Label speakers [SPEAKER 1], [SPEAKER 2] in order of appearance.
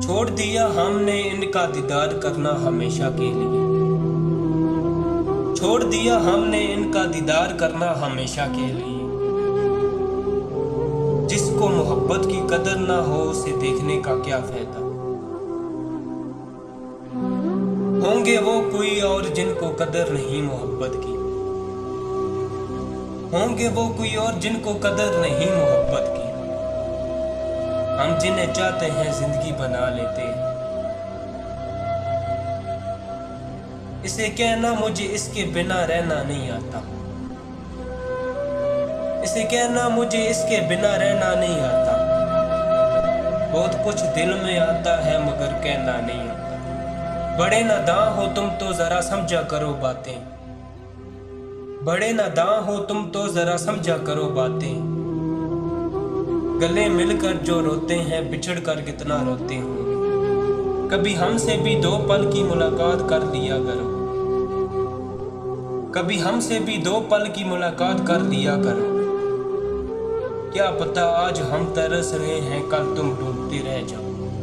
[SPEAKER 1] छोड़ दिया हमने इनका दीदार करना हमेशा के लिए। छोड़ दिया हमने इनका दीदार करना हमेशा के लिए। जिसको मोहब्बत की कदर ना हो उसे देखने का क्या फायदा। होंगे वो कोई और जिनको कदर नहीं मोहब्बत की। होंगे वो कोई और जिनको कदर नहीं मोहब्बत की। हम जिन्हें चाहते हैं जिंदगी बना लेते हैं। इसे कहना मुझे इसके बिना रहना नहीं आता। इसे कहना मुझे इसके बिना रहना नहीं आता। बहुत कुछ दिल में आता है मगर कहना नहीं आता। बड़े नादां हो तुम तो जरा समझा करो बातें। बड़े नादां हो तुम तो जरा समझा करो बातें। गले मिलकर जो रोते हैं बिछड़ कर कितना रोते होंगे। कभी हमसे भी 2 पल की मुलाकात कर लिया करो। कभी हमसे भी 2 पल की मुलाकात कर लिया करो। क्या पता आज हम तरस रहे हैं कल तुम डूबते रह जाओ।